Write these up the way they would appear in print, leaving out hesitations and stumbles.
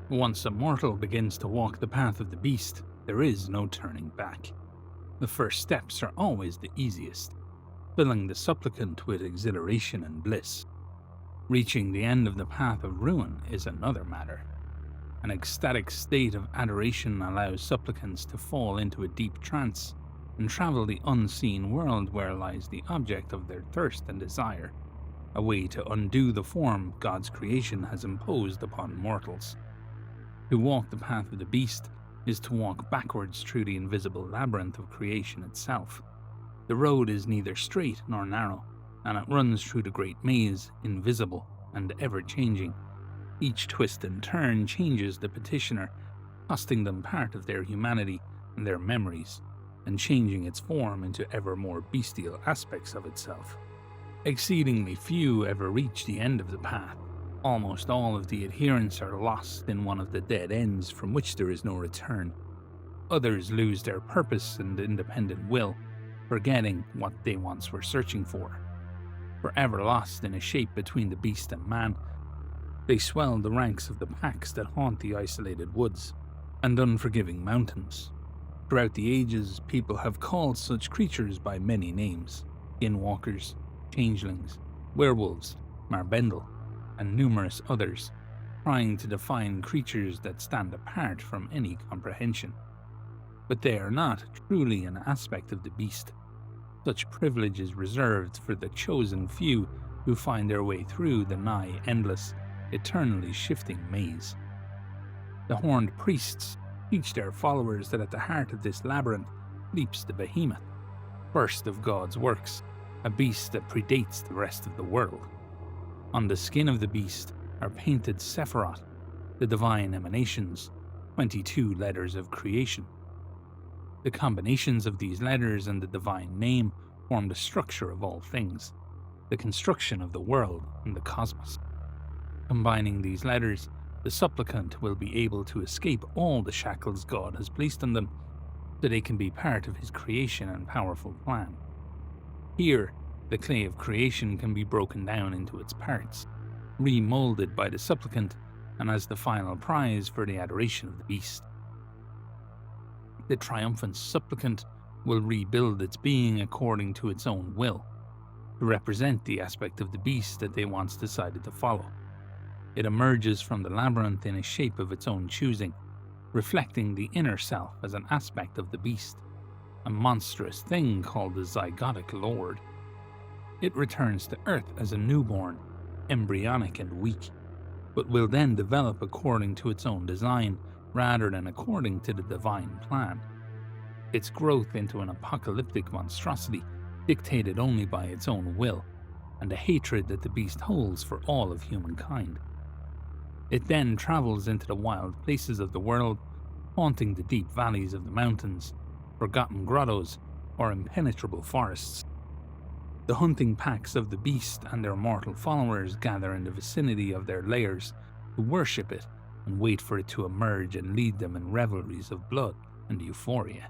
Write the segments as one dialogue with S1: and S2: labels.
S1: Once a mortal begins to walk the path of the beast, there is no turning back. The first steps are always the easiest, filling the supplicant with exhilaration and bliss. Reaching the end of the path of ruin is another matter. An ecstatic state of adoration allows supplicants to fall into a deep trance and travel the unseen world where lies the object of their thirst and desire, a way to undo the form God's creation has imposed upon mortals. To walk the path of the beast is to walk backwards through the invisible labyrinth of creation itself. The road is neither straight nor narrow, and it runs through the great maze, invisible and ever-changing. Each twist and turn changes the petitioner, costing them part of their humanity and their memories, and changing its form into ever more bestial aspects of itself. Exceedingly few ever reach the end of the path. Almost all of the adherents are lost in one of the dead ends from which there is no return. Others lose their purpose and independent will, forgetting what they once were searching for. Forever lost in a shape between the beast and man, they swell the ranks of the packs that haunt the isolated woods and unforgiving mountains. Throughout the ages, people have called such creatures by many names: skinwalkers, changelings, werewolves, marbendel, and numerous others, trying to define creatures that stand apart from any comprehension. But they are not truly an aspect of the beast. Such privilege is reserved for the chosen few who find their way through the nigh endless, eternally shifting maze. The horned priests teach their followers that at the heart of this labyrinth sleeps the Behemoth, first of God's works, a beast that predates the rest of the world. On the skin of the beast are painted Sephiroth, the divine emanations, 22 letters of creation. The combinations of these letters and the divine name form the structure of all things, the construction of the world and the cosmos. Combining these letters, the supplicant will be able to escape all the shackles God has placed on them, so they can be part of his creation and powerful plan. Here, the clay of creation can be broken down into its parts, remolded by the supplicant, and as the final prize for the adoration of the beast. The triumphant supplicant will rebuild its being according to its own will, to represent the aspect of the beast that they once decided to follow. It emerges from the labyrinth in a shape of its own choosing, reflecting the inner self as an aspect of the beast, a monstrous thing called the Zygotic Lord. It returns to Earth as a newborn, embryonic and weak, but will then develop according to its own design rather than according to the divine plan. Its growth into an apocalyptic monstrosity dictated only by its own will, and the hatred that the beast holds for all of humankind. It then travels into the wild places of the world, haunting the deep valleys of the mountains, forgotten grottos, or impenetrable forests. The hunting packs of the beast and their mortal followers gather in the vicinity of their lairs to worship it and wait for it to emerge and lead them in revelries of blood and euphoria.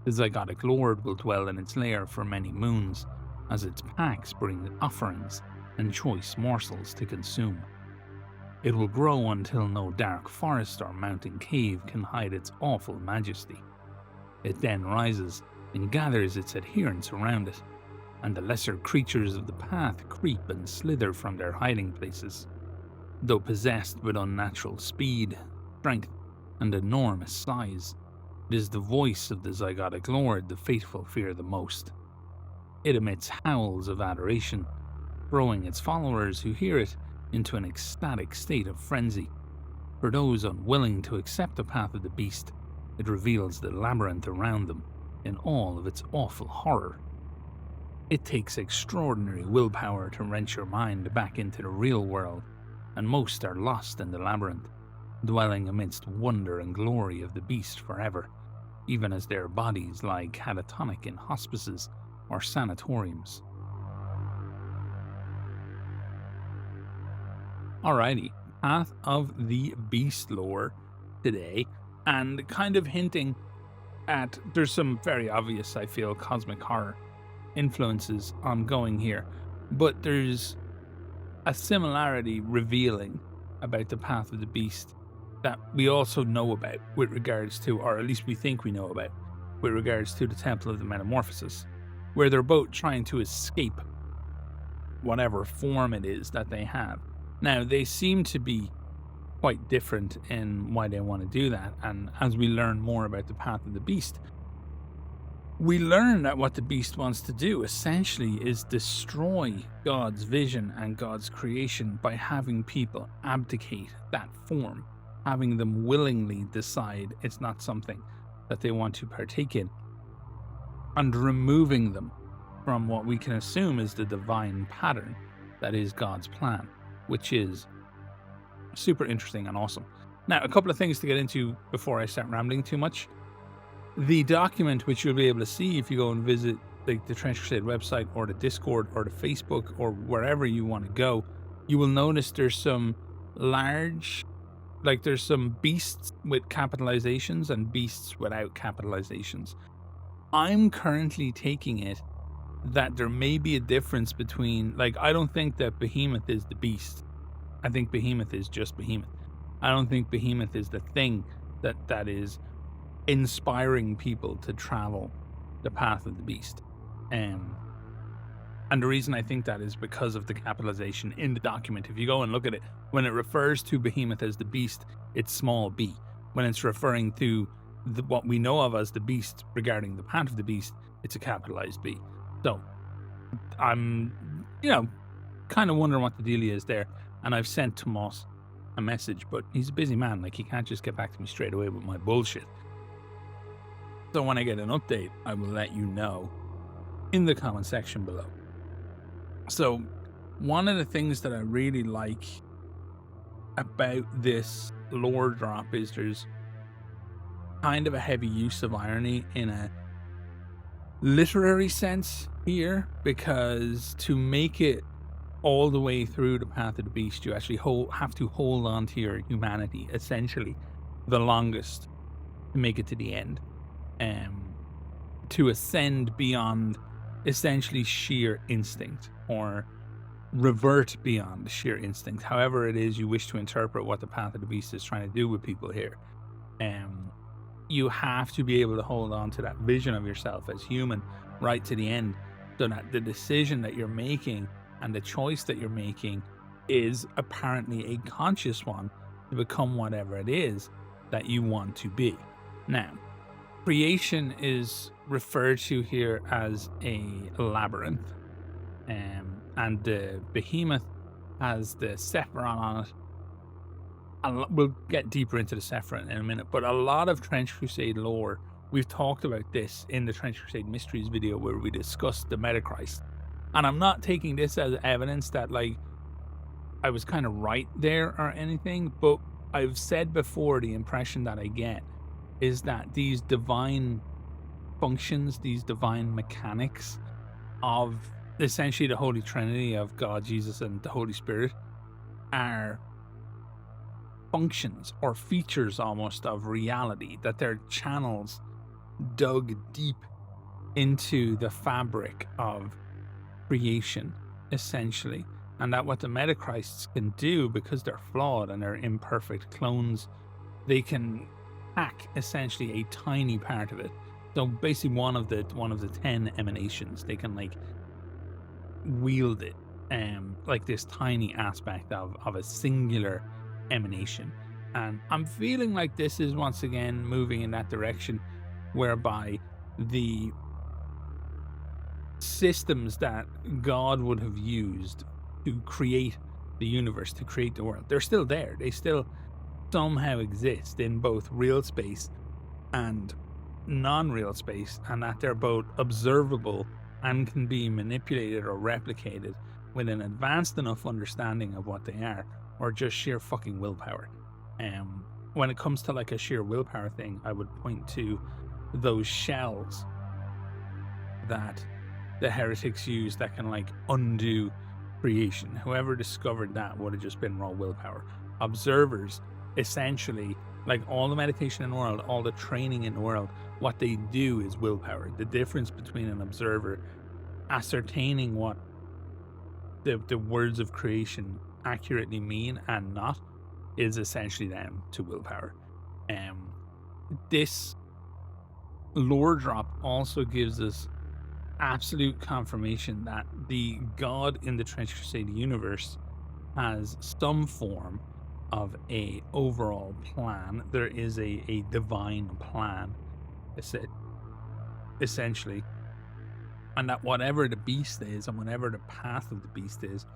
S1: The Zygotic Lord will dwell in its lair for many moons, as its packs bring offerings and choice morsels to consume. It will grow until no dark forest or mountain cave can hide its awful majesty. It then rises and gathers its adherents around it, and the lesser creatures of the path creep and slither from their hiding places. Though possessed with unnatural speed, strength, and enormous size, it is the voice of the Zygotic Lord the faithful fear the most. It emits howls of adoration, throwing its followers who hear it into an ecstatic state of frenzy. For those unwilling to accept the path of the beast, it reveals the labyrinth around them in all of its awful horror. It takes extraordinary willpower to wrench your mind back into the real world, and most are lost in the labyrinth, dwelling amidst wonder and glory of the beast forever, even as their bodies lie catatonic in hospices or sanatoriums. Alrighty, Path of the Beast lore today, and kind of hinting at, there's some very obvious, I feel, cosmic horror influences ongoing here, but there's a similarity revealing about the Path of the Beast that we also know about with regards to, or at least we think we know about, with regards to the Temple of the Metamorphosis, where they're both trying to escape whatever form it is that they have. Now, they seem to be quite different in why they want to do that, and as we learn more about the Path of the Beast, we learn that what the Beast wants to do essentially is destroy God's vision and God's creation by having people abdicate that form, having them willingly decide it's not something that they want to partake in, and removing them from what we can assume is the divine pattern that is God's plan, which is super interesting and awesome. Now, a couple of things to get into before I start rambling too much. The document, which you'll be able to see if you go and visit the Trench Crusade website or the Discord or the Facebook or wherever you want to go, you will notice there's some large, there's some beasts with capitalizations and beasts without capitalizations. I'm currently taking it that there may be a difference between, I don't think that Behemoth is the beast. I think Behemoth is just Behemoth. I don't think Behemoth is the thing that is inspiring people to travel the path of the beast. And the reason I think that is because of the capitalization in the document. If you go and look at it, when it refers to Behemoth as the beast, it's small b. When it's referring to what we know of as the beast regarding the path of the beast, it's a capitalized B. So I'm, kind of wondering what the deal is there. And I've sent Tuomas a message, but he's a busy man. He can't just get back to me straight away with my bullshit. So when I get an update, I will let you know in the comment section below. So one of the things that I really like about this lore drop is there's kind of a heavy use of irony in a literary sense here, because to make it all the way through the Path of the Beast, you actually have to hold on to your humanity, essentially, the longest to make it to the end. To ascend beyond essentially sheer instinct, or revert beyond sheer instinct, however it is you wish to interpret what the Path of the Beast is trying to do with people here. You have to be able to hold on to that vision of yourself as human right to the end, so that the decision that you're making and the choice that you're making is apparently a conscious one to become whatever it is that you want to be. Now, creation is referred to here as a labyrinth, and the Behemoth has the Sephiron on it. We'll get deeper into the Sephiron in a minute, but a lot of Trench Crusade lore, we've talked about this in the Trench Crusade Mysteries video where we discussed the Metachrist. And I'm not taking this as evidence that I was kind of right there or anything, but I've said before, the impression that I get is that these divine functions, these divine mechanics of essentially the Holy Trinity of God, Jesus, and the Holy Spirit are functions or features almost of reality, that they're channels dug deep into the fabric of creation, essentially, and that what the Metachrists can do, because they're flawed and they're imperfect clones, they can hack essentially a tiny part of it. So basically one of the 10 emanations, they can wield it, this tiny aspect of a singular emanation. And I'm feeling like this is once again moving in that direction, whereby the systems that God would have used to create the universe, to create the world, they're still there. They still somehow exist in both real space and non-real space, and that they're both observable and can be manipulated or replicated with an advanced enough understanding of what they are, or just sheer fucking willpower. When it comes to a sheer willpower thing, I would point to those shells that the heretics use that can undo creation. Whoever discovered that would have just been raw willpower. Observers, essentially, all the meditation in the world, all the training in the world, what they do is willpower. The difference between an observer ascertaining what the words of creation accurately mean and not, is essentially down to willpower. This lore drop also gives us absolute confirmation that the God in the Trench Crusade universe has some form of a overall plan. There is a divine plan, essentially, and that whatever the beast is and whatever the path of the beast is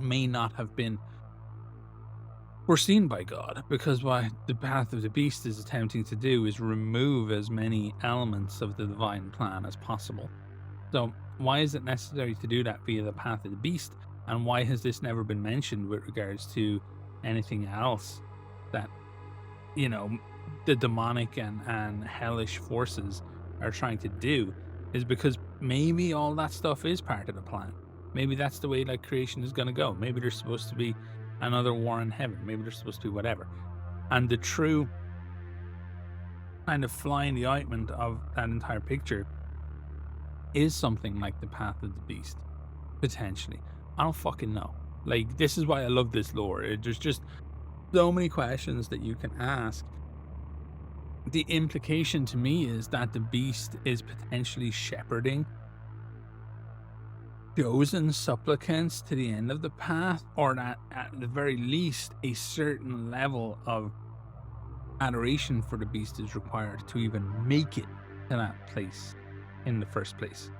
S1: may not have been foreseen by God, because what the path of the beast is attempting to do is remove as many elements of the divine plan as possible. So why is it necessary to do that via the path of the beast, and why has this never been mentioned with regards to anything else that, you know, the demonic and hellish forces are trying to do? Is because maybe all that stuff is part of the plan. Maybe that's the way like creation is going to go. Maybe there's supposed to be another war in heaven. Maybe there's supposed to be whatever. And the true kind of fly in the ointment of that entire picture is something like the path of the beast, potentially. I don't fucking know. Like, this is why I love this lore. There's just so many questions that you can ask. The implication to me is that the beast is potentially shepherding chosen supplicants to the end of the path, or that at the very least a certain level of adoration for the beast is required to even make it to that place in the first place.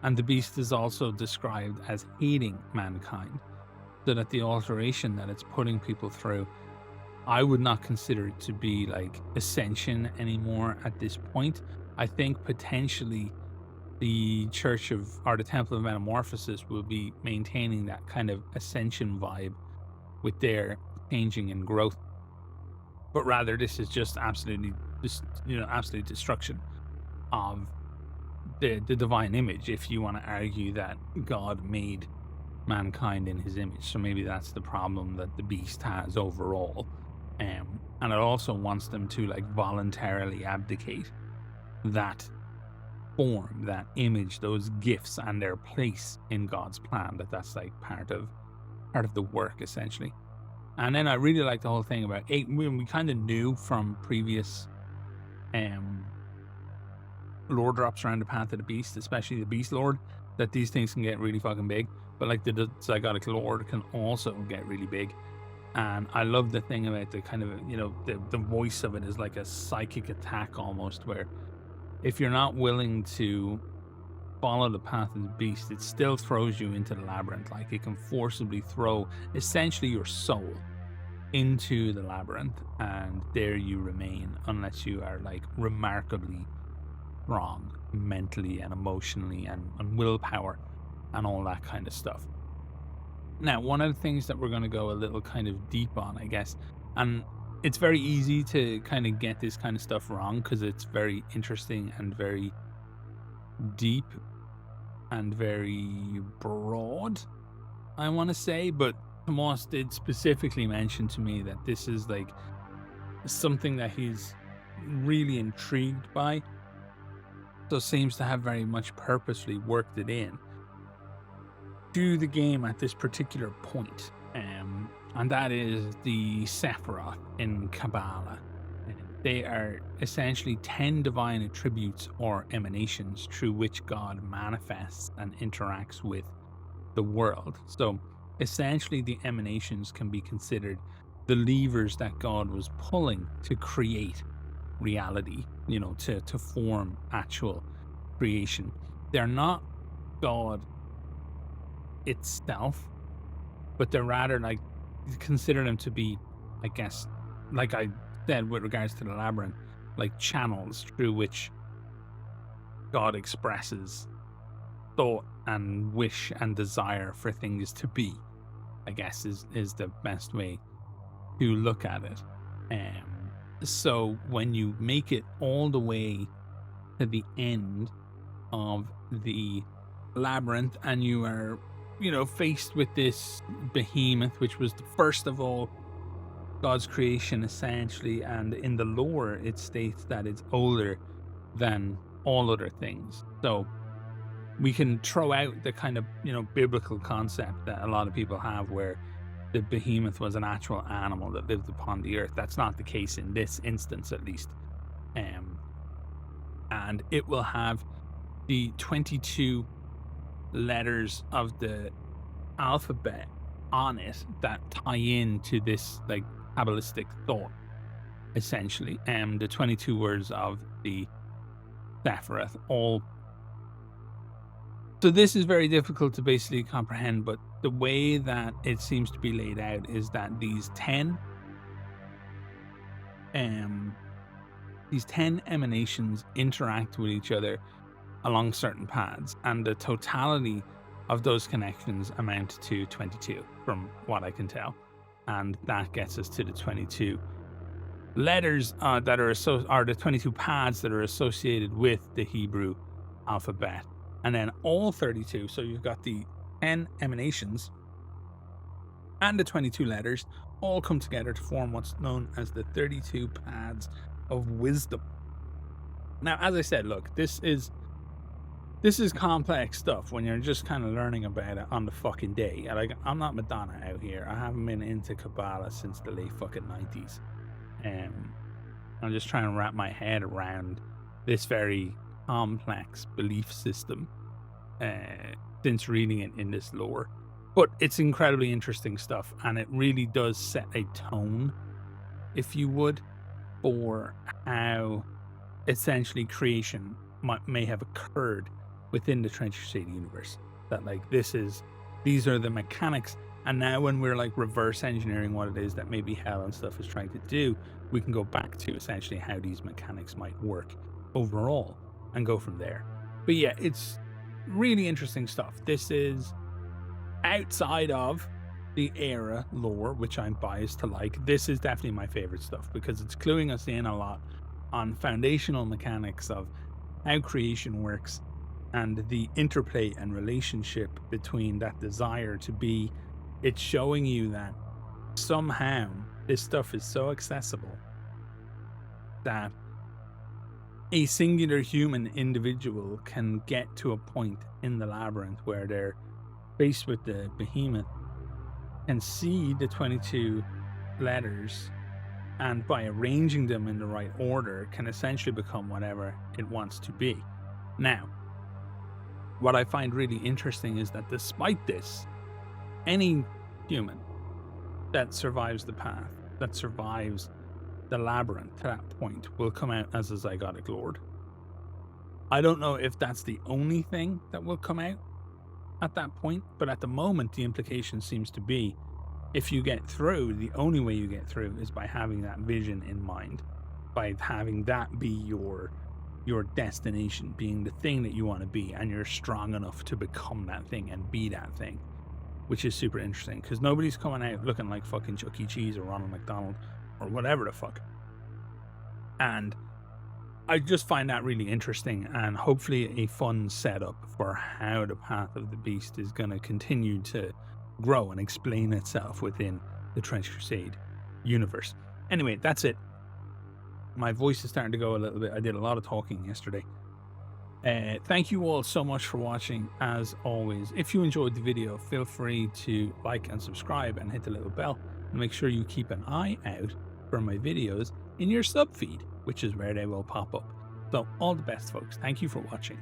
S1: And the beast is also described as hating mankind, so that the alteration that it's putting people through, I would not consider it to be like ascension anymore at this point. I think potentially the Church of, or the Temple of Metamorphosis, will be maintaining that kind of ascension vibe with their changing and growth. But rather, this is just absolute destruction of the divine image, if you want to argue that God made mankind in his image. So maybe that's the problem that the beast has overall. And it also wants them to like voluntarily abdicate that form, that image, those gifts, and their place in God's plan. That's like part of the work, essentially. And then I really like the whole thing about 8. We kind of knew from previous lore drops around the path of the beast, especially the beast lord, that these things can get really fucking big. But like the Zygotic lord can also get really big. And I love the thing about the kind of, the voice of it is like a psychic attack almost, where if you're not willing to follow the path of the beast, it still throws you into the labyrinth. Like, it can forcibly throw essentially your soul into the labyrinth, and there you remain unless you are like remarkably strong mentally and emotionally and willpower and all that kind of stuff. Now, one of the things that we're going to go a little kind of deep on, I guess, and it's very easy to kind of get this kind of stuff wrong because it's very interesting and very deep and very broad, I want to say. But Tuomas did specifically mention to me that this is like something that he's really intrigued by, so seems to have very much purposely worked it in to the game at this particular point. And that is the Sephiroth in Cabala. They are essentially 10 divine attributes or emanations through which God manifests and interacts with the world. So essentially the emanations can be considered the levers that God was pulling to create reality, to form actual creation. They're not God itself, but they're rather like, consider them to be, I guess, like I said with regards to the labyrinth, like channels through which God expresses thought and wish and desire for things to be, I guess is the best way to look at it. So when you make it all the way to the end of the labyrinth and you are faced with this behemoth, which was the first of all God's creation, essentially, and in the lore it states that it's older than all other things. So we can throw out the kind of biblical concept that a lot of people have, where the behemoth was an actual animal that lived upon the earth. That's not the case in this instance, at least. And it will have the 22 letters of the alphabet on it that tie into this like Kabbalistic thought, essentially. The 22 words of the Sephiroth all. So this is very difficult to basically comprehend, but the way that it seems to be laid out is that these 10 emanations interact with each other along certain paths, and the totality of those connections amount to 22 from what I can tell, and that gets us to the 22 letters that are the 22 paths that are associated with the Hebrew alphabet, and then all 32. So you've got the 10 emanations and the 22 letters all come together to form what's known as the 32 paths of wisdom. Now, as I said, look, this is complex stuff when you're just kind of learning about it on the fucking day. Like, I'm not Madonna out here. I haven't been into Cabala since the late fucking 90s. I'm just trying to wrap my head around this very complex belief system since reading it in this lore. But it's incredibly interesting stuff, and it really does set a tone, if you would, for how essentially creation may have occurred within the Trench Crusade universe. That like these are the mechanics, and now when we're like reverse engineering what it is that maybe Hell and stuff is trying to do, we can go back to essentially how these mechanics might work overall and go from there. But yeah, it's really interesting stuff. This is outside of the era lore, which I'm biased to like. This is definitely my favorite stuff because it's cluing us in a lot on foundational mechanics of how creation works and the interplay and relationship between that desire to be. It's showing you that somehow this stuff is so accessible that a singular human individual can get to a point in the labyrinth where they're faced with the behemoth and see the 22 letters, and by arranging them in the right order can essentially become whatever it wants to be. Now, what I find really interesting is that despite this, any human that survives the path, that survives the labyrinth to that point, will come out as a Zygotic Lord. I don't know if that's the only thing that will come out at that point, but at the moment the implication seems to be if you get through, the only way you get through is by having that vision in mind, by having that be your destination, being the thing that you want to be, and you're strong enough to become that thing and be that thing, which is super interesting because nobody's coming out looking like fucking Chuck E. Cheese or Ronald McDonald or whatever the fuck. And I just find that really interesting, and hopefully a fun setup for how the Path of the Beast is going to continue to grow and explain itself within the Trench Crusade universe. Anyway, that's it. My voice is starting to go a little bit. I did a lot of talking yesterday. Thank you all so much for watching. As always, if you enjoyed the video, feel free to like and subscribe and hit the little bell, and make sure you keep an eye out for my videos in your sub feed, which is where they will pop up. So all the best, folks. Thank you for watching.